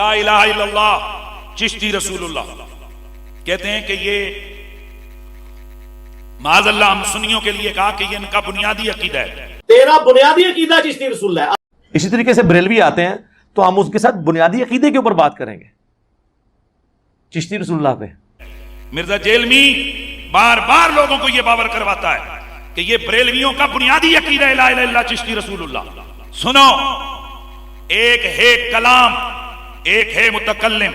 لا الہ الا اللہ چشتی رسول اللہ کہتے ہیں کہ یہ معاذ اللہ ہم سنیوں کے لیے کہا کہ یہ ان کا بنیادی عقیدہ ہے. تیرا بنیادی عقیدہ چشتی رسول اللہ ہے. اسی طریقے سے بریلوی آتے ہیں تو ہم اس کے ساتھ بنیادی عقیدے کے اوپر بات کریں گے چشتی رسول اللہ پہ. مرزا جیلمی بار بار لوگوں کو یہ باور کرواتا ہے کہ یہ بریلویوں کا بنیادی عقیدہ ہے لا الہ الا اللہ چشتی رسول اللہ. سنو، ایک ہے کلام، ایک ہے متکلم،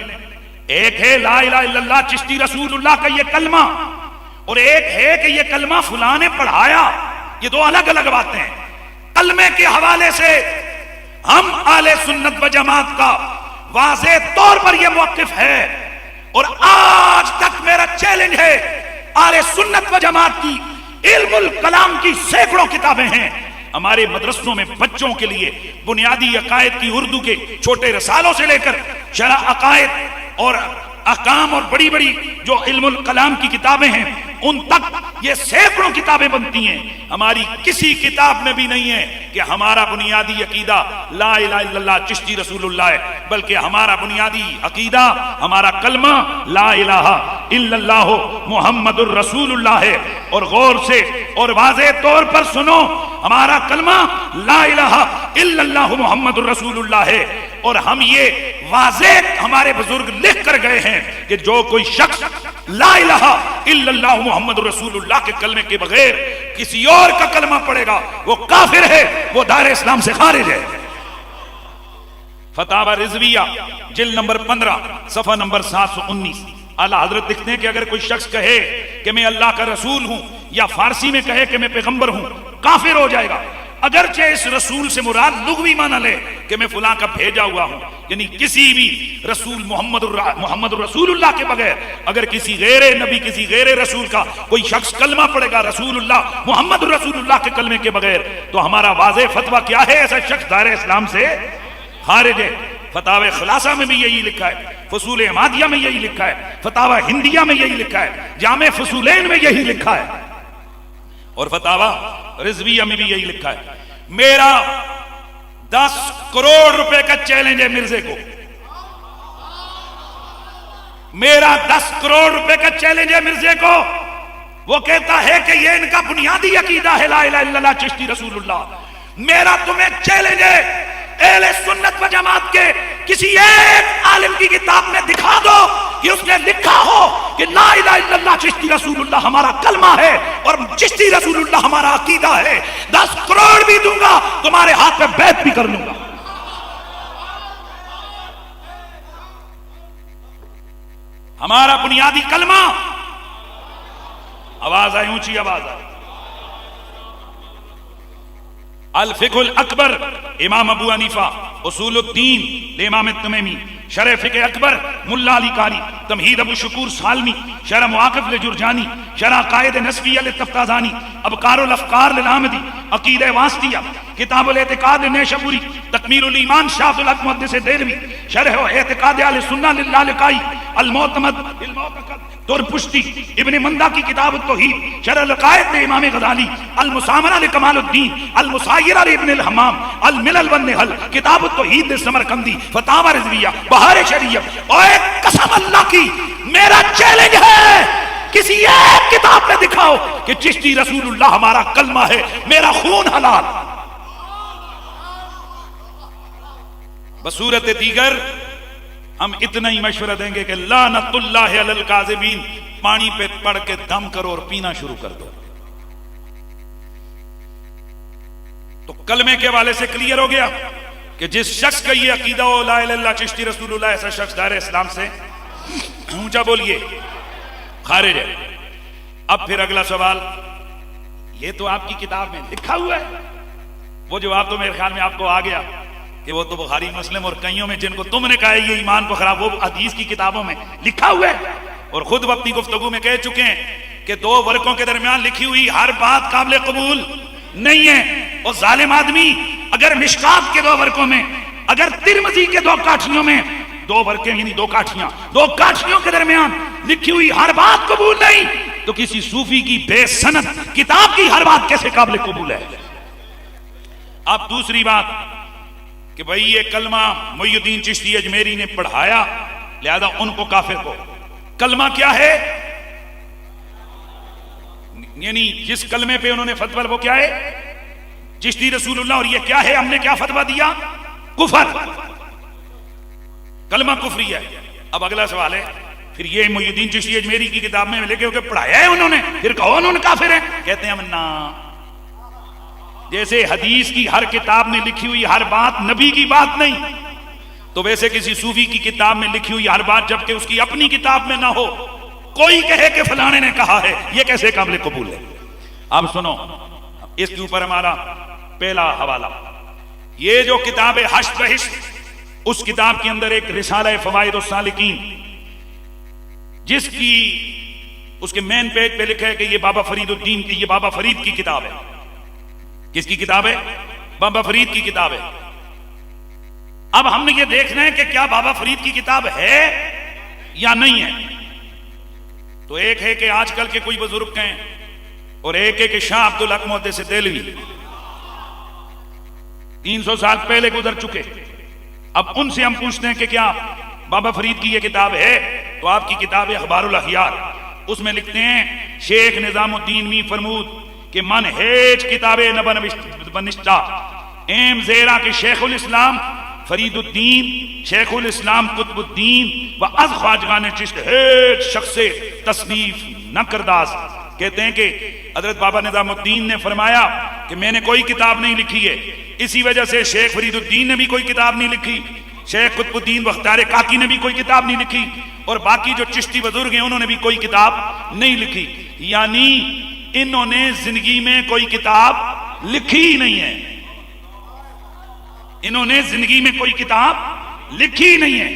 ایک ہے لا الہ الا اللہ چشتی رسول اللہ کا یہ کلمہ، اور ایک ہے کہ یہ کلمہ فلاں نے پڑھایا. یہ دو الگ الگ باتیں ہیں. کلمے کے حوالے سے ہم اہل سنت و جماعت کا واضح طور پر یہ موقف ہے، اور آج تک میرا چیلنج ہے، اہل سنت و جماعت کی علم الکلام کی سینکڑوں کتابیں ہیں ہمارے مدرسوں میں بچوں کے لیے، بنیادی عقائد کی اردو کے چھوٹے رسالوں سے لے کر شرح عقائد اور احکام اور بڑی بڑی جو علم الکلام کی کتابیں ہیں ان تک یہ سینکڑوں کتابیں بنتی ہیں. ہماری کسی کتاب میں بھی نہیں ہے کہ ہمارا بنیادی عقیدہ لا الہ الا اللہ چشتی رسول اللہ ہے، بلکہ ہمارا بنیادی عقیدہ، ہمارا کلمہ لا الہ الا اللہ محمد الرسول اللہ ہے. اور غور سے اور واضح طور پر سنو، ہمارا کلمہ لا الہ الا اللہ محمد الرسول اللہ ہے، اور ہم یہ واضح ہمارے بزرگ لکھ کر گئے ہیں کہ جو کوئی شخص لا الہ الا اللہ محمد رسول اللہ کے کلمے کے بغیر کسی اور کا کلمہ پڑھے گا وہ کافر ہے، وہ دائرہ اسلام سے خارج ہے. فتاوی رضویہ جلد نمبر 15 صفحہ نمبر 719 اعلیٰ حضرت لکھتے ہیں کہ اگر کوئی شخص کہے کہ میں اللہ کا رسول ہوں، یا فارسی میں کہے کہ میں پیغمبر ہوں، کافر ہو جائے گا، اگرچہ اس رسول سے مراد لغوی معنی لے کہ میں فلاں کا بھیجا ہوا ہوں. یعنی کسی بھی رسول محمد رسول اللہ کے بغیر اگر کسی غیر نبی، کسی غیر رسول کا کوئی شخص کلمہ پڑھے گا رسول اللہ محمد رسول اللہ کے کلمے کے بغیر، تو ہمارا واضح فتویٰ کیا ہے؟ ایسا شخص دائرہ اسلام سے خارج ہے. فتاوی خلاصہ میں بھی یہی لکھا ہے، فصول احمدیہ میں یہی لکھا ہے، فتاوی ہندیہ میں یہی لکھا ہے، جامع فصولین میں یہی لکھا ہے، اور فتاوی رضویہ میں بھی یہی لکھا ہے. میرا 10 کروڑ روپے کا چیلنج ہے مرزے کو، میرا 10 کروڑ روپے کا چیلنج ہے مرزے کو. وہ کہتا ہے کہ یہ ان کا بنیادی عقیدہ ہے لا الہ الا اللہ چشتی رسول اللہ. میرا تمہیں چیلنج ہے، اہل سنت و جماعت کے کسی ایک عالم کی کتاب میں دکھا دو کہ اس نے لکھا ہو کہ لا الہ الا اللہ چشتی رسول اللہ ہمارا کلمہ ہے اور چشتی رسول اللہ ہمارا عقیدہ ہے. 10 کروڑ بھی دوں گا، تمہارے ہاتھ پہ بیعت بھی کر لوں گا. ہمارا بنیادی کلمہ، آواز آئی، اونچی آواز آئی. الفقہ الاکبر امام ابو حنیفہ، اصول الدین امام التمیمی، شرح فقہ اکبر ملا علی قاری، تمہید ابو شکور سالمی، شرح مواقف لجرجانی، شرح قائد نصفیہ للتفتازانی، ابکار الافکار للحامدی، عقیدہ واسطیہ، کتاب الاعتقاد نیشابوری، تکمیل الایمان شاہ عبد الحق محدث دہلوی، شرح اعتقاد اہل سنہ للالکائی، المعتمد دور پشتی، ابن مندہ کی کتاب التوحید، شرح القائد امام غزالی، المسامرہ لکمال الدین، المسائرہ لابن الحمام، الملل والنحل، کتاب التوحید للسمرقندی، فتاوی رضویہ، بہار شریعت. اور ایک قسم اللہ کی میرا چیلنج ہے، کسی ایک کتاب میں دکھاؤ کہ چشتی رسول اللہ ہمارا کلمہ ہے، میرا خون حلال. بصورت دیگر ہم اتنا ہی مشورہ دیں گے کہ لعنت اللہ علی الکاذبین، پانی پہ پڑھ کے دم کرو اور پینا شروع کر دو. تو کلمے کے حوالے سے کلیئر ہو گیا کہ جس شخص کا یہ عقیدہ ہو لا الہ الا اللہ چشتی رسول اللہ، ایسا شخص دائرہ اسلام سے، اونچا بولیے، خارج ہے. اب پھر اگلا سوال، یہ تو آپ کی کتاب میں لکھا ہوا ہے. وہ جواب تو میرے خیال میں آپ کو آ گیا کہ وہ تو بخاری مسلم اور کئیوں میں جن کو تم نے کہا ہے یہ ایمان کو خراب، وہ حدیث کی کتابوں میں لکھا ہوا ہے. اور خود وہ اپنی گفتگو میں کہہ چکے ہیں کہ 2 ورقوں کے درمیان لکھی ہوئی ہر بات قابل قبول نہیں ہے. اور ظالم آدمی اگر مشکات کے 2 ورقوں میں، اگر ترمذی کے 2 کاٹھیوں میں، 2 ورقیں یعنی 2 کاٹھیاں، 2 کاٹھیوں کے درمیان لکھی ہوئی ہر بات قبول نہیں، تو کسی صوفی کی بے سند کتاب کی ہر بات کیسے قابل قبول ہے؟ اب دوسری بات، کہ بھئی یہ کلمہ محی الدین چشتی اجمیری نے پڑھایا لہذا ان کو کافر کو. کلمہ کیا ہے؟ یعنی جس کلمے پہ انہوں نے فتویٰ وہ کیا ہے؟ چشتی رسول اللہ. اور یہ کیا ہے؟ ہم نے کیا فتویٰ دیا؟ کفر. کلمہ کفری ہے. اب اگلا سوال ہے پھر یہ محی الدین چشتی اجمیری کی کتاب میں لے کے پڑھایا ہے انہوں نے، پھر کہو انہوں نے کافر ہیں؟ کہتے ہیں ہم نا. جیسے حدیث کی ہر کتاب میں لکھی ہوئی ہر بات نبی کی بات نہیں، تو ویسے کسی صوفی کی کتاب میں لکھی ہوئی ہر بات جبکہ اس کی اپنی کتاب میں نہ ہو، کوئی کہے کہ فلانے نے کہا ہے، یہ کیسے قابل قبول ہے؟ اب سنو، اس کے اوپر ہمارا پہلا حوالہ یہ جو کتاب حشر بہشت، اس کتاب کے اندر ایک رسالہ فوائد السالکین جس کی اس کے مین پیج پہ لکھا ہے کہ یہ بابا فرید الدین کی، یہ بابا فرید کی کتاب ہے. کس کی کتاب ہے؟ بابا فرید کی کتاب ہے. اب ہم نے یہ دیکھنا ہے کہ کیا بابا فرید کی کتاب ہے یا نہیں ہے. تو ایک ہے کہ آج کل کے کوئی بزرگ کہیں اور ایک ہے کہ شاہ عبدالحق محدث دہلوی 300 سال پہلے گزر چکے. اب ان سے ہم پوچھتے ہیں کہ کیا بابا فرید کی یہ کتاب ہے؟ تو آپ کی کتاب ہے اخبار الاخیار، اس میں لکھتے ہیں شیخ نظام الدین می فرمود کہ من ہیچ کتاب بنشتہ ایم زیرہ کے شیخ الاسلام فرید الدین شیخ الاسلام قطب الدین و از خواجگان چشت ہیچ شخص تصنیف نہ کرداس. کہتے ہیں کہ حضرت بابا نظام الدین نے فرمایا کہ میں نے کوئی کتاب نہیں لکھی ہے، اسی وجہ سے شیخ فرید الدین نے بھی کوئی کتاب نہیں لکھی، شیخ قطب الدین بختیار کاکی نے بھی کوئی کتاب نہیں لکھی، اور باقی جو چشتی بزرگ ہیں انہوں نے بھی کوئی کتاب نہیں لکھی. یعنی انہوں نے زندگی میں کوئی کتاب لکھی ہی نہیں ہے. انہوں نے زندگی میں کوئی کتاب لکھی ہی نہیں ہے.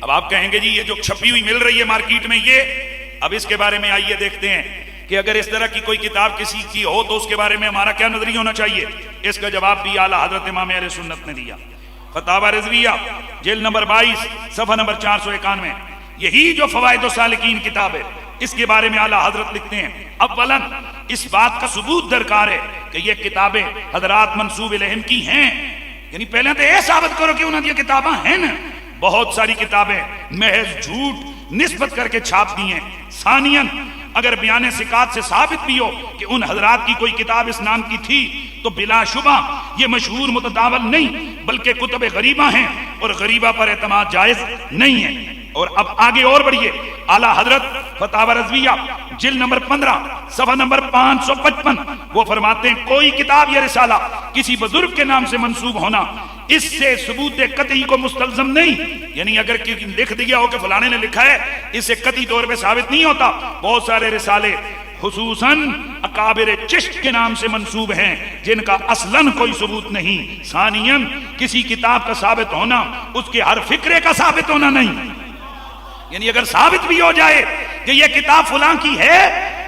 اب آپ کہیں گے جی یہ جو چھپی ہوئی مل رہی ہے مارکیٹ میں یہ، اب اس کے بارے میں آئیے دیکھتے ہیں کہ اگر اس طرح کی کوئی کتاب کسی کی ہو تو اس کے بارے میں ہمارا کیا نظریہ ہونا چاہیے. اس کا جواب بھی اعلیٰ حضرت امام اہل سنت نے دیا. فتاوی رضویہ جلد نمبر 22 صفحہ نمبر 491، یہی جو فوائد السالکین کتاب ہے اس کے بارے میں اعلیٰ حضرت لکھتے ہیں اولاً اس بات کا ثبوت درکار ہے کہ یہ کتابیں حضرات منسوب الیہم کی ہیں. یعنی پہلے تو یہ ثابت کرو کہ انہوں نے یہ کتابیں ہیں نا. بہت ساری کتابیں محض جھوٹ نسبت کر کے چھاپ دی ہیں. ثانیاً اگر بیان ثقات سے ثابت بھی ہو کہ ان حضرات کی کوئی کتاب اس نام کی تھی تو بلا شبہ یہ مشہور متداول نہیں بلکہ کتب غریبہ ہیں، اور غریبہ پر اعتماد جائز نہیں ہے. اور اب آگے اور بڑھیے، اعلیٰ حضرت فتاوی رضویہ جلد نمبر 15 صفحہ نمبر 555 وہ فرماتے ہیں کوئی کتاب یا رسالہ کسی بزرگ کے نام سے منسوب ہونا اس سے ثبوت قطعی کو مستلزم نہیں. یعنی اگر لکھ دیا ہو کہ فلانے نے لکھا ہے اس سے قطعی طور پہ ثابت نہیں ہوتا. بہت سارے رسالے خصوصاً اکابر چشت کے نام سے منسوب ہیں جن کا اصلاً کوئی ثبوت نہیں. ثانیاً کسی کتاب کا ثابت ہونا اس کے ہر فکرے کا ثابت ہونا نہیں. یعنی اگر ثابت بھی ہو جائے کہ یہ کتاب فلاں کی ہے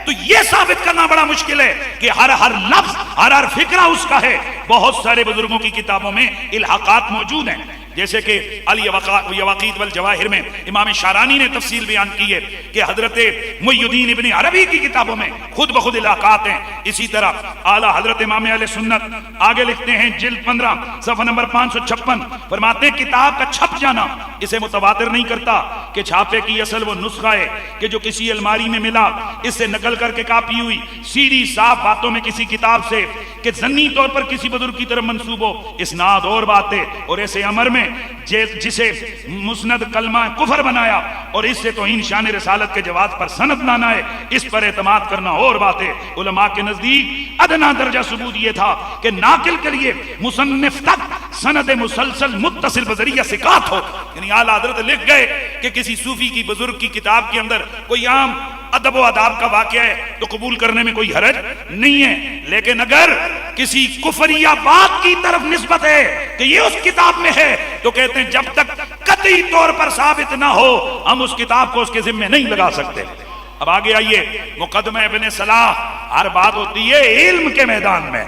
تو یہ ثابت کرنا بڑا مشکل ہے کہ ہر لفظ ہر فکرہ اس کا ہے. بہت سارے بزرگوں کی کتابوں میں الحاقات موجود ہیں، جیسے کہ الیواقیت والجواہر میں امام شارانی نے تفصیل بیان کی ہے کہ حضرت محی الدین ابن عربی کی کتابوں میں خود بخود الحاقات ہیں. اسی طرح اعلیٰ حضرت امام اہل سنت آگے لکھتے ہیں جلد 15 صفحہ نمبر 556 فرماتے ہیں کتاب کا چھپ جانا اسے متواتر نہیں کرتا کہ چھاپے کی اصل وہ نسخہ ہے کہ جو کسی الماری میں ملا اس سے نقل کر کے کاپی ہوئی سیدھی صاف باتوں میں کسی کتاب سے کہ ضمنی طور پر کسی بزرگ کی طرف منسوب ہو اسناد اور باتیں. اور ایسے امر میں جسے مسند کلمہ کفر بنایا اور اس سے توہین شان رسالت کے جواز پر سند لانا ہے، اس پر اعتماد کرنا اور باتیں. علماء کے نزدیک ادنا درجہ ثبوت یہ تھا کہ ناقل کے لیے مصنف تک سند مسلسل متصل بذریعہ ثقات ہو. یعنی اعلیٰ حضرت لکھ گئے کہ کسی صوفی کی بزرگ کی کتاب کے اندر کوئی عام ادب و آداب کا واقعہ ہے تو قبول کرنے میں کوئی حرج نہیں ہے، لیکن اگر کسی کفریہ بات کی طرف نسبت ہے کہ یہ اس کتاب میں ہے تو کہتے ہیں جب تک قطعی طور پر ثابت نہ ہو ہم اس کتاب کو اس کے ذمہ نہیں لگا سکتے. اب آگے آئیے، مقدمہ ابن صلاح ہر بات ہوتی ہے علم کے میدان میں.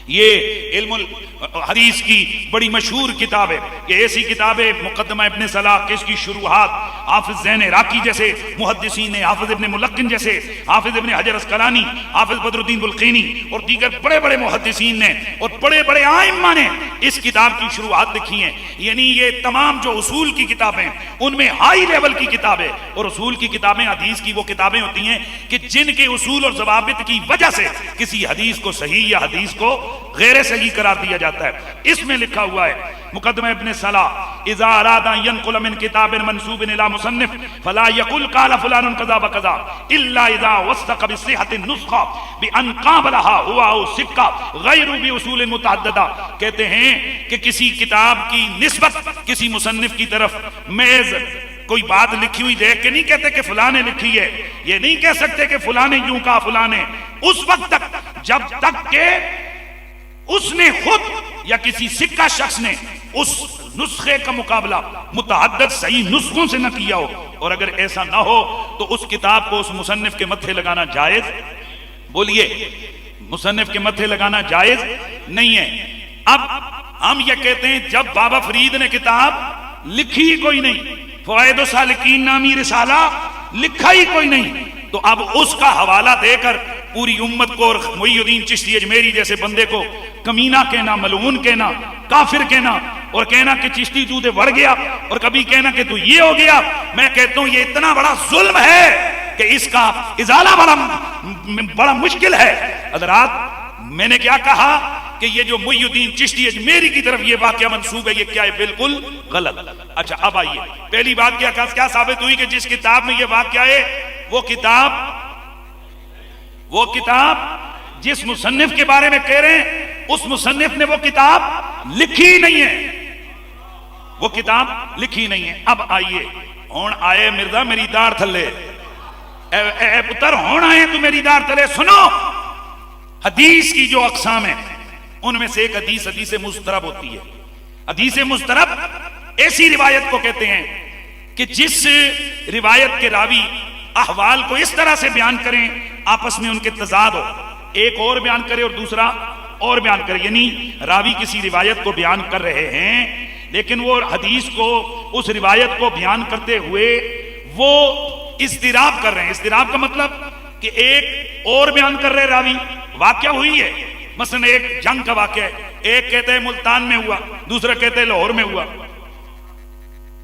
یہ علم الحدیث کی بڑی مشہور کتاب ہے. یہ ایسی کتاب ہے مقدمہ ابن صلاح کہ اس کی شروحات حافظ زین عراقی جیسے محدثین نے، حافظ ابن ملقن جیسے، حافظ ابن حجر اسقلانی، حافظ بدر الدین بلقینی اور دیگر بڑے بڑے محدثین نے اور بڑے بڑے ائمہ نے اس کتاب کی شروحات لکھی ہیں. یعنی یہ تمام جو اصول کی کتابیں ان میں ہائی لیول کی کتابیں، اور اصول کی کتابیں حدیث کی وہ کتابیں ہوتی ہیں کہ جن کے اصول اور ضوابط کی وجہ سے کسی حدیث کو صحیح یا حدیث کو غیر صحیح قرار دیا جاتا ہے. اس میں لکھا ہوا ہے مقدمہ ابن صلاح اذا اراد ان ينقل من كتاب منسوب الى مصنف فلا يقول قال فلان كذا وكذا الا اذا وثق بصحه النسخه بان قابلها هو او ثقه غير باصول متعدده. کہتے ہیں کہ کسی کتاب کی نسبت کسی مصنف کی طرف محض کوئی بات لکھی ہوئی دیکھ کے نہیں کہتے کہ فلاں نے لکھی ہے، یہ نہیں کہہ سکتے کہ فلاں نے یوں کہا فلاں نے، اس وقت تک جب تک کہ اس نے خود یا کسی سکہ شخص نے اس نسخے کا مقابلہ متعدد صحیح نسخوں سے نہ کیا ہو. اور اگر ایسا نہ ہو تو اس کتاب کو اس مصنف کے متھے لگانا جائز، بولیے مصنف کے متھے لگانا جائز نہیں ہے. اب ہم یہ کہتے ہیں جب بابا فرید نے کتاب لکھی ہی کوئی نہیں، فوائد السالکین نامی رسالہ لکھا ہی کوئی نہیں، تو اب اس کا حوالہ دے کر پوری امت کو اور محی الدین چشتی اجمیری جیسے بندے کو کمینہ کہنا، ملعون کہنا، کافر کہنا اور کہنا کہ چشتی تو دے بڑھ گیا اور کبھی کہنا کہ تو یہ ہو گیا، میں کہتا ہوں یہ اتنا بڑا ظلم ہے کہ اس کا ازالہ بڑا مشکل ہے. حضرات میں نے کیا کہا کہ یہ جو محی الدین چشتی اجمیری کی طرف یہ واقعہ منسوب ہے یہ کیا ہے؟ بالکل غلط. اچھا اب آئیے پہلی بات کیا ثابت ہوئی کہ جس کتاب میں یہ واقعہ ہے وہ کتاب جس مصنف کے بارے میں کہہ رہے ہیں اس مصنف نے وہ کتاب لکھی نہیں ہے، وہ کتاب لکھی نہیں ہے. اب آئیے ہون آئے مرزا میری دار تھلے، اے پتر ہون آئے تو میری دار تھلے. سنو حدیث کی جو اقسام ہیں ان میں سے ایک حدیث مضطرب ہوتی ہے. حدیث مضطرب ایسی روایت کو کہتے ہیں کہ جس روایت کے راوی احوال کو اس طرح سے بیان کریں آپس میں ان کے تضاد ہو، ایک اور بیان کرے اور دوسرا اور بیان کرے. یعنی راوی کسی روایت کو بیان کر رہے ہیں لیکن وہ حدیث کو اس روایت کو بیان کرتے ہوئے وہ اضطراب کر رہے ہیں. اضطراب کا مطلب کہ ایک اور بیان کر رہے راوی، واقعہ ہوئی ہے مثلا ایک جنگ کا واقعہ ہے، ایک کہتے ہیں ملتان میں ہوا، دوسرا کہتے ہیں لاہور میں ہوا.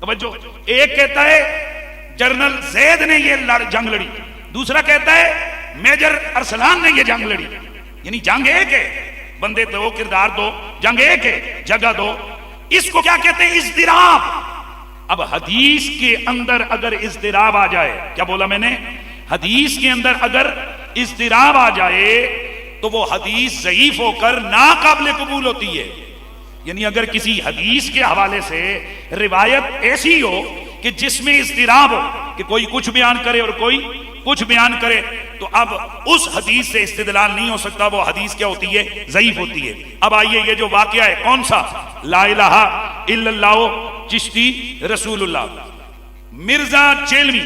توجہ، ایک کہتا ہے جنرل زید نے یہ جنگ لڑی، دوسرا کہتا ہے میجر ارسلان نے یہ جنگ لڑی. یعنی جنگ ایک ہے، بندے دو، کردار دو، جنگ ایک ہے، جگہ دو. اس کو کیا کہتے ہیں؟ اضطراب. اب حدیث کے اندر اگر اضطراب آ جائے، کیا بولا میں نے؟ حدیث کے اندر اگر اضطراب آ جائے تو وہ حدیث ضعیف ہو کر ناقابل قبول ہوتی ہے. یعنی اگر کسی حدیث کے حوالے سے روایت ایسی ہو کہ جس میں اضطراب ہو کہ کوئی کچھ بیان کرے اور کوئی کچھ بیان کرے تو اب اس حدیث سے استدلال نہیں ہو سکتا، وہ حدیث کیا ہوتی ہے؟ ضعیف ہوتی ہے. اب آئیے یہ جو واقعہ ہے کون سا؟ لا الہ الا اللہ چشتی رسول اللہ. مرزا جیلمی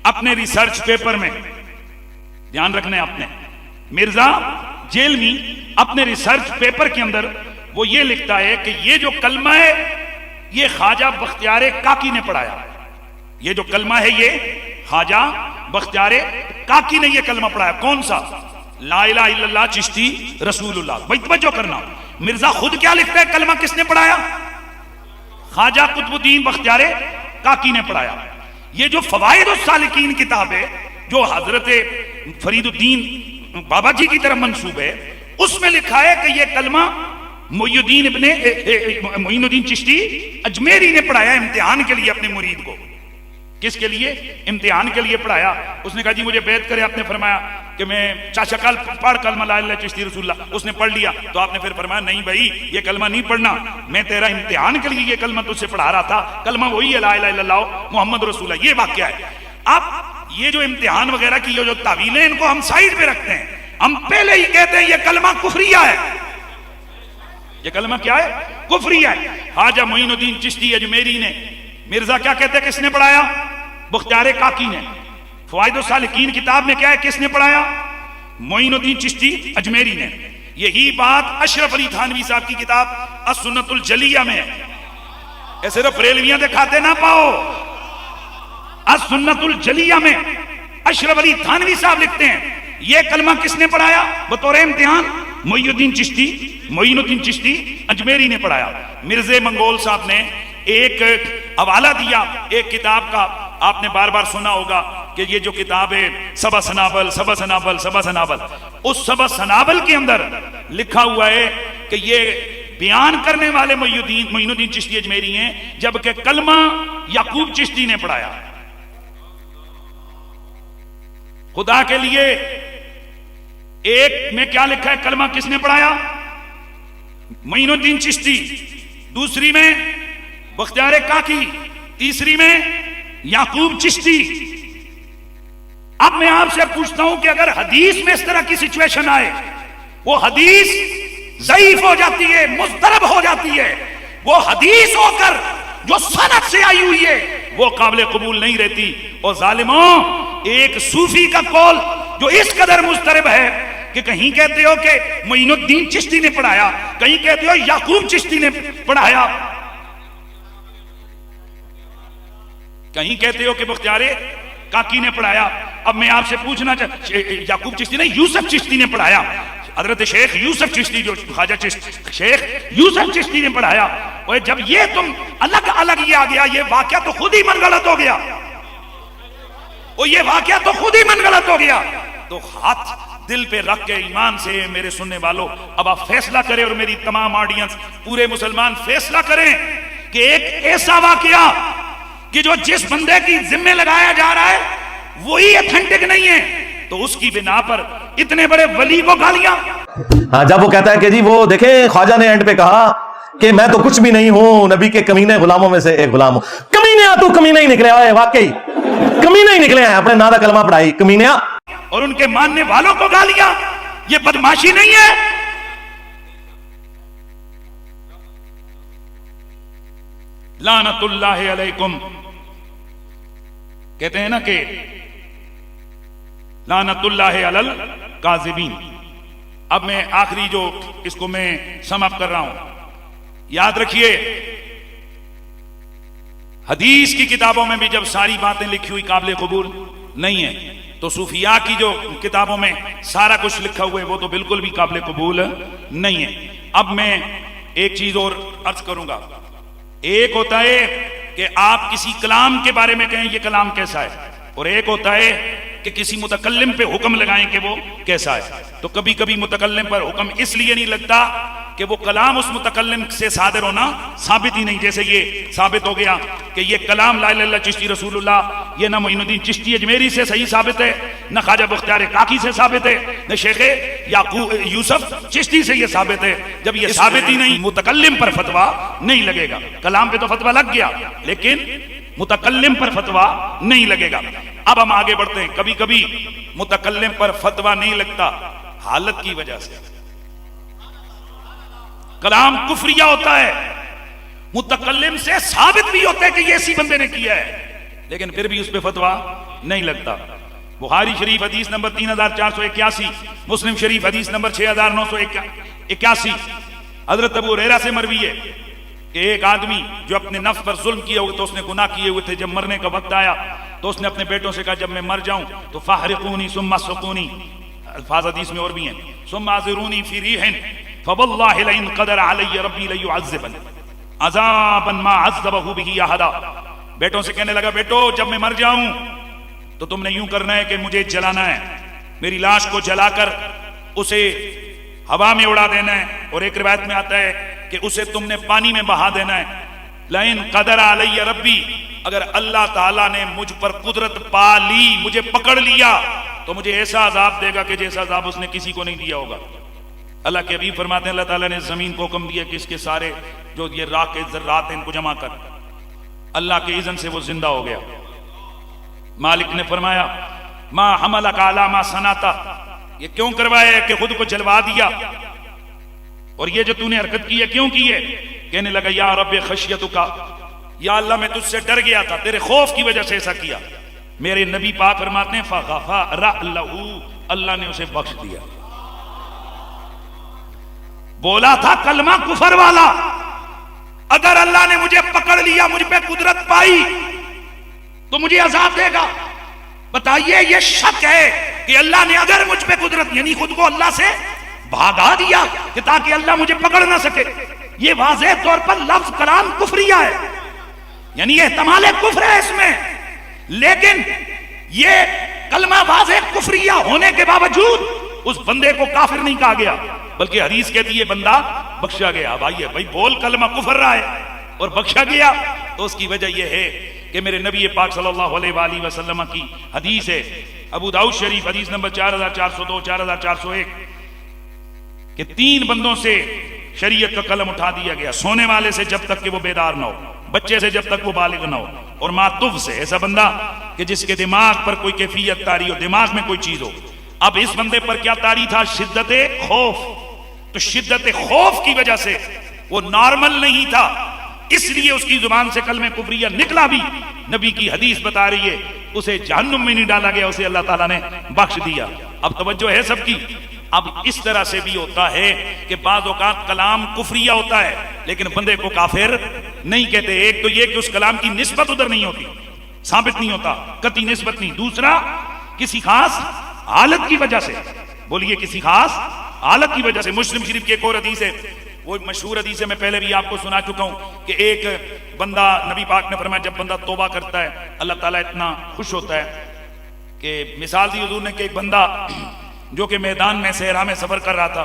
اپنے ریسرچ پیپر میں، دھیان رکھنا ہے آپ نے، مرزا جیلمی اپنے ریسرچ پیپر کے اندر وہ یہ لکھتا ہے کہ یہ جو کلمہ ہے یہ خواجہ بختیار کاکی نے پڑھایا. یہ جو کلمہ ہے یہ خواجہ بختیار کاکی نے یہ کلمہ پڑھایا. کون سا؟ لا الہ الا اللہ چشتی رسول اللہ. بھائی توجہ کرنا، مرزا خود کیا لکھتا ہے کلمہ کس نے پڑھایا؟ خواجہ قطب الدین بختیار کاکی نے پڑھایا. یہ جو فوائد السالکین کتاب ہے جو حضرت فرید الدین بابا جی کی طرف منسوب ہے، اس میں لکھا ہے کہ یہ کلمہ معین الدین چشتی اجمیری نے پڑھایا امتحان کے لیے اپنے مرید کو. کس کے لیے؟ امتحان کے لیے پڑھایا. اس نے کہا جی مجھے بیعت کرے. آپ نے فرمایا کہ میں چاچا کل پڑھ کلمہ لا الہ الا اللہ چشتی رسول اللہ. اس نے پڑھ لیا تو آپ نے پھر فرمایا نہیں بھائی یہ کلمہ نہیں پڑھنا، میں تیرا امتحان کے لیے یہ کلمہ تجھ سے پڑھا رہا تھا، کلمہ وہی ہے لا الہ الا اللہ محمد رسول اللہ. یہ واقعہ ہے. اب یہ جو امتحان وغیرہ کی جو تعویلیں ان کو ہم سائڈ پہ رکھتے ہیں، ہم پہلے ہی کہتے ہیں یہ کلمہ کفریہ ہے. یہ کلمہ کیا ہے؟ کفریہ ہے. خواجہ معین الدین چشتی اجمیری نے، مرزا کیا کہتے ہیں کس نے پڑھایا؟ بختیار کاکی نے. فوائد السالکین کتاب میں کیا ہے کس نے پڑھایا؟ معین الدین چشتی اجمیری نے. یہی بات اشرف علی تھانوی صاحب کی کتاب السنت الجلیہ میں ہے. اے صرف ریلویاں دکھاتے نہ پاؤ. السنت الجلیہ میں اشرف علی تھانوی صاحب لکھتے ہیں یہ کلمہ کس نے پڑھایا بطور امتحان؟ معین الدین چشتی اجمیری نے پڑھایا. مرزا منگول صاحب نے ایک حوالہ دیا ایک کتاب کا، آپ نے بار بار سنا ہوگا کہ یہ جو کتاب ہے سبع سنابل، اس سبع سنابل کے اندر لکھا ہوا ہے کہ یہ بیان کرنے والے معین الدین چشتی اجمیری ہیں، جبکہ کلمہ یعقوب چشتی نے پڑھایا. خدا کے لیے ایک میں کیا لکھا ہے کلمہ کس نے پڑھایا؟ معین الدین چشتی، دوسری میں بختیار کاکی، تیسری میں یعقوب چشتی. اب میں آپ سے پوچھتا ہوں کہ اگر حدیث میں اس طرح کی سچویشن آئے، وہ حدیث ضعیف ہو جاتی ہے، مضطرب ہو جاتی ہے، وہ حدیث ہو کر جو سند سے آئی ہوئی ہے وہ قابل قبول نہیں رہتی. اور ظالموں، ایک صوفی کا قول جو اس قدر مضطرب ہے کہ کہیں کہتے ہو کہ معین الدین چشتی نے پڑھایا، کہیں کہتے ہو یعقوب چشتی نے پڑھایا، کہیں کہتے ہو کہ بختیار کاکی نے پڑھایا. اب میں آپ سے پوچھنا یعقوب چشتی نے یوسف چشتی نے پڑھایا، حضرت شیخ یوسف چشتی جو خواجہ شیخ یوسف چشتی نے پڑھایا. اور جب یہ تم الگ الگ یہ آ گیا، یہ واقعہ تو خود ہی من غلط ہو گیا، اور یہ واقعہ تو خود ہی من غلط ہو گیا. تو ہاتھ دل پہ رکھ کے ایمان سے میرے سننے والوں اب آپ فیصلہ کریں، اور میری تمام آڈینس پورے مسلمان فیصلہ کریں کہ ایک ایسا واقعہ کہ جو جس بندے کی ذمہ لگایا جا رہا ہے وہی اتھینٹک نہیں ہے، تو اس کی بنا پر اتنے بڑے ولی کو گالیاں. ہاں، جب وہ کہتا ہے کہ جی وہ دیکھیں خواجہ نے اینڈ پہ کہا کہ میں تو کچھ بھی نہیں ہوں، نبی کے کمینے غلاموں میں سے ایک غلام ہوں. کمینیا تو کمینے ہی نکلے آئے، واقعی کمینے ہی نکلے ہیں، اپنے نادہ کلمہ پڑھائی کمینیا. اور ان کے ماننے والوں کو گالیاں، یہ بدماشی نہیں ہے؟ لعنت اللہ علیکم. کہتے ہیں نا کہ لعنت اللہ علی الکاذبین. اب میں آخری جو اس کو میں سم اپ کر رہا ہوں، یاد رکھیے حدیث کی کتابوں میں بھی جب ساری باتیں لکھی ہوئی قابل قبول نہیں ہیں، تو صوفیاء کی جو کتابوں میں سارا کچھ لکھا ہوا ہے وہ تو بالکل بھی قابل قبول نہیں ہے. اب میں ایک چیز اور عرض کروں گا. ایک ہوتا ہے کہ آپ کسی کلام کے بارے میں کہیں یہ کلام کیسا ہے، اور ایک ہوتا ہے کہ کسی متکلم پہ حکم لگائیں کہ وہ کیسا ہے. تو کبھی کبھی متکلم پر حکم اس لیے نہیں لگتا کہ وہ کلام اس متکلم سے صادر ہونا ثابت ہی نہیں. جیسے یہ ثابت ہو گیا کہ یہ کلام لا الہ الا اللہ چشتی رسول اللہ یہ نہ معین الدین چشتی اجمیری سے صحیح ثابت ہے، نہ خواجہ بختیار کاکی سے ثابت ہے، نہ شیخ یعقوب یوسف چشتی سے یہ ثابت ہے. جب یہ ثابت ہی نہیں، متکلم پر فتویٰ نہیں لگے گا. کلام پہ تو فتویٰ لگ گیا لیکن متکلم پر فتویٰ نہیں لگے گا. اب ہم آگے بڑھتے ہیں. کبھی کبھی متکلم پر فتویٰ نہیں لگتا حالت کی وجہ سے. کلام کفریہ ہوتا ہے، متکلم سے ثابت بھی ہوتا ہے کہ یہ اسی بندے نے کیا ہے، لیکن پھر بھی اس پہ فتویٰ نہیں لگتا. بخاری شریف حدیث نمبر 3481، مسلم شریف حدیث نمبر 6981، حضرت ابو ہریرہ سے مروی ہے کہ ایک آدمی جو اپنے نفس پر ظلم کیا ہوئے تو اس نے گناہ کیے ہوئے تھے، جب مرنے کا وقت آیا تو اس نے اپنے بیٹوں سے کہا جب میں مر جاؤں تو فاحرقونی ثم سقونی، الفاظ حدیث میں اور بھی ہیں، ثم اعذرونی فی ریح فواللہ لئن قدر علی ربی لیعذبنی عذابا ما عذبہ بہ احدا. بیٹوں سے کہنے لگا بیٹو جب میں مر جاؤں تو تم نے یوں کرنا ہے کہ مجھے جلانا ہے، میری لاش کو جلا کر اسے ہوا میں اڑا دینا ہے، اور ایک روایت میں آتا ہے کہ اسے تم نے پانی میں بہا دینا ہے. لئن قدر علی ربی، اگر اللہ تعالیٰ نے مجھ پر قدرت پا لی، مجھے پکڑ لیا، تو مجھے ایسا عذاب دے گا کہ جیسا عذاب اس نے کسی کو نہیں دیا ہوگا. اللہ کے حبیب فرماتے ہیں اللہ تعالیٰ نے زمین کو حکم دیا کہ اس کے سارے جو یہ راہ کے ذرات ہیں ان کو جمع کر. اللہ کے اذن سے وہ زندہ ہو گیا. مالک نے فرمایا ما حملک علی ما صنعت، یہ کیوں کروایا ہے کہ خود کو جلوا دیا، اور یہ جو تو نے حرکت کی ہے کیوں کی ہے؟ کہنے لگا یا رب خشیتک، یا اللہ میں تجھ سے ڈر گیا تھا، تیرے خوف کی وجہ سے ایسا کیا. میرے نبی پاک فرماتے ہیں فغفر لہ، اللہ نے اسے بخش دیا. بولا تھا کلمہ کفر والا، اگر اللہ نے مجھے پکڑ لیا، مجھ پہ قدرت پائی تو مجھے عذاب دے گا۔ بتائیے یہ شک ہے کہ اللہ نے اگر مجھ پہ قدرت، یعنی خود کو اللہ سے بھاگا دیا کہ تاکہ اللہ مجھے پکڑ نہ سکے۔ یہ واضح طور پر لفظ کلام کفریہ ہے، یعنی احتمال کفر ہے اس میں، لیکن یہ کلمہ واضح کفریہ ہونے کے باوجود اس بندے کو کافر نہیں کہا گیا، بلکہ حدیث کہتی ہے بندہ بخشا گیا۔ بھائی بول کلمہ کفر رہا ہے اور بخشا گیا، تو اس کی وجہ یہ ہے کہ میرے نبی پاک صلی اللہ علیہ وآلہ وسلم کی حدیث ہے، ابو داؤد شریف حدیث نمبر 4402 4401، کہ 3 بندوں سے شریعت کا قلم اٹھا دیا گیا، سونے والے سے جب تک کہ وہ بیدار نہ ہو، بچے سے جب تک وہ بالغ نہ ہو، اور ماتف سے ایسا بندہ کہ جس کے دماغ پر کوئی کیفیت طاری ہو، دماغ میں کوئی چیز ہو۔ اب اس بندے پر کیا طاری تھا؟ شدت خوف۔ تو شدت خوف کی وجہ سے وہ نارمل نہیں تھا، اس لیے اس کی زبان سے کلمہ کفریہ نکلا بھی۔ نبی کی حدیث بتا رہی ہے اسے جہنم میں نہیں ڈالا گیا، اسے اللہ تعالیٰ نے بخش دیا۔ اب توجہ ہے سب کی۔ اب اس طرح سے بھی ہوتا ہے کہ بعض اوقات کلام کفریہ ہوتا ہے لیکن بندے کو کافر نہیں کہتے۔ ایک تو یہ کہ اس کلام کی نسبت ادھر نہیں ہوتی، ثابت نہیں ہوتا، قطعی نسبت نہیں۔ دوسرا کسی خاص حالت کی وجہ سے، بولیے کسی خاص حالت کی وجہ سے۔ مسلم شریف کی ایک اور حدیث ہے، وہ مشہور حدیث ہے، میں پہلے بھی آپ کو سنا چکا ہوں کہ ایک بندہ، نبی پاک نے فرمایا جب بندہ توبہ کرتا ہے اللہ تعالیٰ اتنا خوش ہوتا ہے کہ مثال دی حضور نے کہ ایک بندہ جو کہ میدان میں صحرا میں سفر کر رہا تھا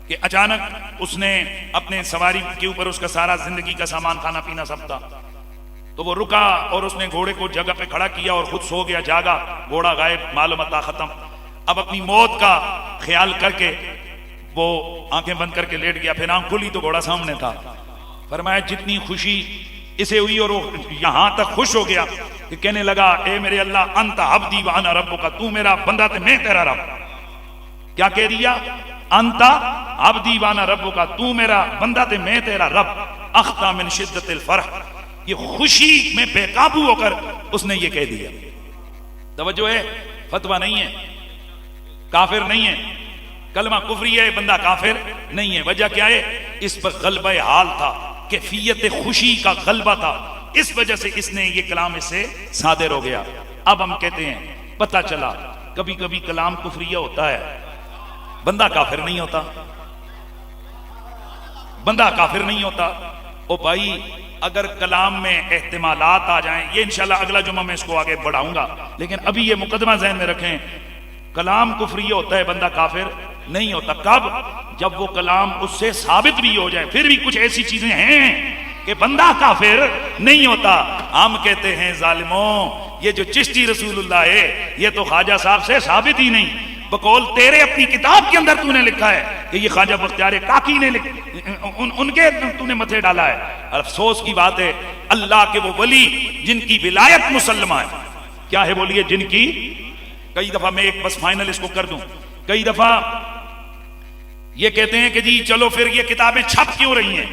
کہ اچانک اس نے اپنے سواری کے اوپر اس کا سارا زندگی کا سامان، کھانا پینا سب تھا، تو وہ رکا اور اس نے گھوڑے کو جگہ پہ کھڑا کیا اور خود سو گیا، جاگا، گھوڑا غائب، مال و متاع ختم۔ اب اپنی موت کا خیال کر کے وہ آنکھیں بند کر کے لیٹ گیا، پھر آنکھ کھلی تو گھوڑا سامنے تھا۔ فرمایا جتنی خوشی اسے ہوئی اور وہ یہاں تک خوش ہو گیا کہ کہنے لگا اے میرے اللہ انت عبدی وانا ربک، تو میرا بندہ تے میں تیرا رب۔ کیا کہہ دیا؟ انت عبدی وانا ربک، تو میرا بندہ تے میں تیرا رب۔ اخطا من شدت الفرح، یہ خوشی میں بے قابو ہو کر اس نے یہ کہہ دیا۔ توجہ ہے، فتویٰ نہیں ہے، کافر نہیں ہے، کلمہ کفری ہے، بندہ کافر نہیں ہے۔ وجہ کیا ہے؟ اس پر غلبہ حال تھا، کیفیت خوشی کا غلبہ تھا، اس وجہ سے اس نے یہ کلام اس سے صادر ہو گیا۔ اب ہم کہتے ہیں پتہ چلا کبھی کبھی کلام کفریہ ہوتا ہے، بندہ کافر نہیں ہوتا، بندہ کافر نہیں ہوتا۔ او بھائی اگر کلام میں احتمالات آ جائیں، یہ انشاءاللہ اگلا جمعہ میں اس کو آگے بڑھاؤں گا، لیکن ابھی یہ مقدمہ ذہن میں رکھیں، کلام کفریہ ہوتا ہے، بندہ کافر نہیں ہوتا۔ کب؟ جب وہ کلام اس سے ثابت بھی ہو جائے، پھر بھی کچھ ایسی چیزیں ہیں کہ بندہ کافر نہیں ہوتا۔ ہم کہتے ہیں ظالموں، یہ جو چشتی رسول اللہ ہے یہ تو خواجہ صاحب سے ثابت ہی نہیں، بقول تیرے اپنی کتاب کے اندر تو نے لکھا ہے کہ یہ خواجہ بختیار کاکی نے ان کے تو نے متھے ڈالا ہے۔ افسوس کی بات ہے اللہ کے وہ ولی جن کی ولایت مسلمہ ہے، کیا ہے بولیے، جن کی کئی دفعہ میں ایک بس فائنل اس کو کر دوں، کئی دفعہ یہ کہتے ہیں کہ جی چلو پھر یہ کتابیں چھپ کیوں رہی ہیں؟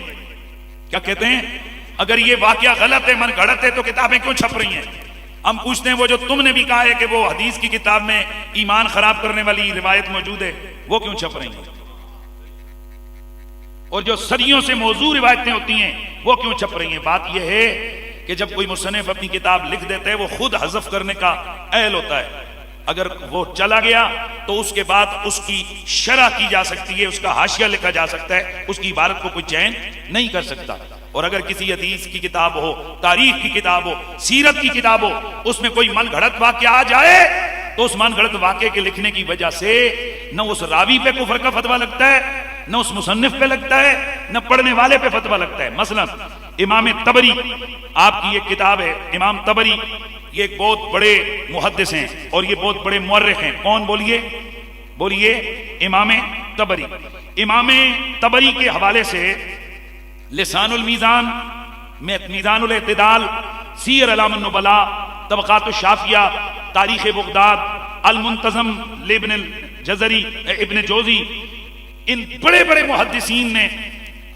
کیا کہتے ہیں؟ اگر یہ واقعہ غلط ہے، من گھڑت ہے، تو کتابیں کیوں چھپ رہی ہیں؟ ہم پوچھتے ہیں وہ جو تم نے بھی کہا ہے کہ وہ حدیث کی کتاب میں ایمان خراب کرنے والی روایت موجود ہے، وہ کیوں چھپ رہی ہیں؟ اور جو صدیوں سے موضوع روایتیں ہوتی ہیں وہ کیوں چھپ رہی ہیں؟ بات یہ ہے کہ جب کوئی مصنف اپنی کتاب لکھ دیتا ہے وہ خود حذف کرنے کا اہل ہوتا ہے۔ اگر وہ چلا گیا تو اس کے بعد اس کی شرح کی جا سکتی ہے، اس کا حاشیہ لکھا جا سکتا ہے، اس کی عبارت کو کوئی چین نہیں کر سکتا۔ اور اگر کسی حدیث کی کتاب ہو، تاریخ کی کتاب ہو، سیرت کی کتاب ہو، اس میں کوئی من گھڑت واقعہ آ جائے تو اس من گھڑت واقعے کے لکھنے کی وجہ سے نہ اس راوی پہ کفر کا فتویٰ لگتا ہے، نہ اس مصنف پہ لگتا ہے، نہ پڑھنے والے پہ فتویٰ لگتا ہے۔ مثلا امام طبری، آپ کی ایک کتاب ہے امام طبری، یہ ایک بہت بڑے محدث ہیں اور یہ بہت بڑے مورخ ہیں۔ کون؟ بولیے امام طبری۔ امام طبری کے حوالے سے لسان المیزان، میزان الاعتدال، سیر اعلام النبلاء، طبقات الشافیہ، تاریخ بغداد، المنتظم لابن الجزری، ابن جوزی، ان بڑے بڑے محدثین نے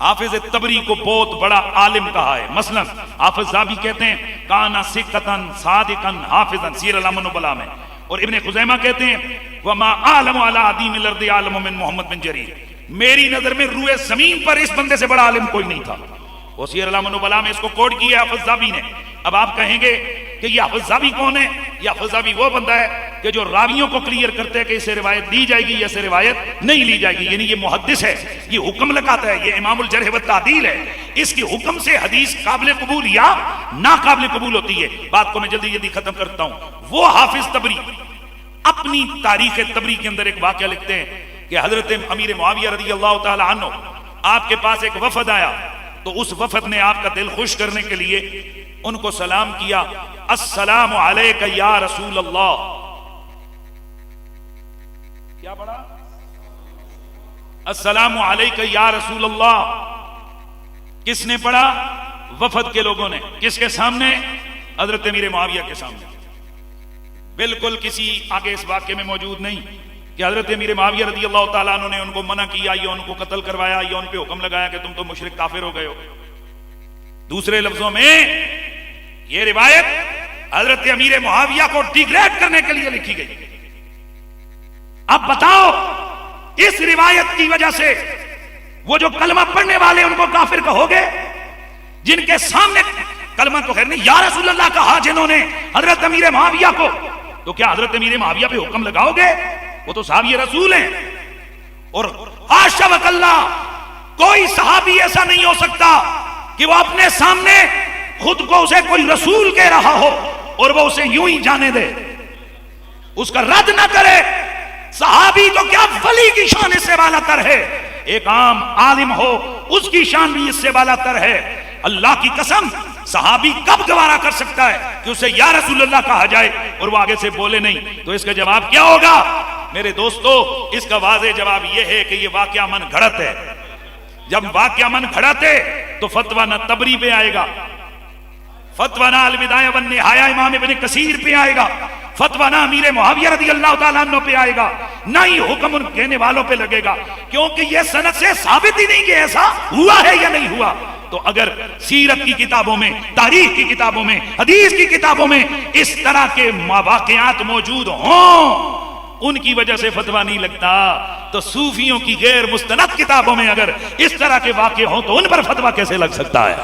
حافظ طبری کو بہت بڑا عالم کہا ہے۔ مثلا حافظ ذابی کہتے ہیں کانا سکتن صادقن حافظن، سیر اعلام النبلاء میں، اور ابن خزیمہ کہتے ہیں وما عالم علی عدیم الارض عالم من محمد بن جریر، میری نظر میں روئے زمین پر اس بندے سے بڑا عالم کوئی نہیں تھا. وہ سیر علام النبلاء میں اس کو کوٹ کیا حافظ ذہبی نے. اب آپ کہیں گے کہ یہ حافظ ذہبی کون ہے؟ یہ حافظ ذہبی وہ بندہ ہے کہ جو راویوں کو کلیئر کرتے ہیں کہ اسے روایت دی جائے گی یا اسے روایت نہیں لی جائے گی. یعنی یہ محدث ہے, یہ حکم لگاتا ہے, یہ امام الجرح والتعدیل ہے. اس کے حکم سے حدیث قابل قبول یا ناقابل قبول ہوتی ہے. بات کو میں جلدی جلدی ختم کرتا ہوں. وہ حافظ تبری اپنی تاریخ تبری کے اندر ایک واقعہ لکھتے ہیں کہ حضرت امیر معاویہ رضی اللہ تعالی عنہ آپ کے پاس ایک وفد آیا, تو اس وفد نے آپ کا دل خوش کرنے کے لیے ان کو سلام کیا, السلام علیک یا رسول اللہ. کیا پڑھا؟ السلام علیک یا رسول اللہ. کس نے پڑھا؟ وفد کے لوگوں نے. کس کے سامنے؟ حضرت امیر معاویہ کے سامنے. بالکل کسی آگے اس واقعے میں موجود نہیں کہ حضرت امیر معاویہ رضی اللہ تعالیٰ عنہ نے ان کو منع کیا یا ان کو قتل کروایا یا ان پہ حکم لگایا کہ تم تو مشرک کافر ہو گئے ہو. دوسرے لفظوں میں یہ روایت حضرت امیر معاویہ کو ڈیگریڈ کرنے کے لیے لکھی گئی. اب بتاؤ اس روایت کی وجہ سے وہ جو کلمہ پڑھنے والے ان کو کافر کہو گے, جن کے سامنے کلمہ تو خیر نہیں یا رسول اللہ کہا جنہوں نے حضرت امیر معاویہ کو, تو کیا حضرت امیر معاویہ پہ حکم لگاؤ گے؟ وہ تو صحابی رسول ہیں. اور حاشا وکلا کوئی صحابی ایسا نہیں ہو سکتا کہ وہ اپنے سامنے خود کو اسے کوئی رسول کہہ رہا ہو اور وہ اسے یوں ہی جانے دے, اس کا رد نہ کرے. صحابی تو کیا ولی کی شان اس سے بالا تر ہے, ایک عام عالم ہو اس کی شان بھی اس سے بالا تر ہے. اللہ کی قسم صحابی کب گوارا کر سکتا ہے کہ اسے یا رسول اللہ کہا جائے اور وہ آگے سے بولے نہیں؟ تو اس کا جواب کیا ہوگا میرے دوستو؟ اس کا واضح جواب یہ ہے کہ یہ واقعہ من گھڑت ہے. جب واقعہ من گھڑت ہے تو فتویٰ نہ تبری پہ آئے گا, فتویٰ نہ البدایہ والنہایہ امام ابن کثیر پہ آئے گا, فتویٰ نہ امیر معاویہ رضی اللہ تعالیٰ عنہ پہ آئے گا, نہ ہی حکم ان کہنے والوں پہ لگے گا, کیونکہ یہ سند سے ثابت ہی نہیں کہ ایسا ہوا ہے یا نہیں ہوا. تو اگر سیرت کی کتابوں میں, تاریخ کی کتابوں میں, حدیث کی کتابوں میں اس طرح کے واقعات موجود ہوں, ان کی وجہ سے فتویٰ نہیں لگتا, تو صوفیوں کی غیر مستند کتابوں میں اگر اس طرح کے واقع ہوں تو ان پر فتویٰ کیسے لگ سکتا ہے؟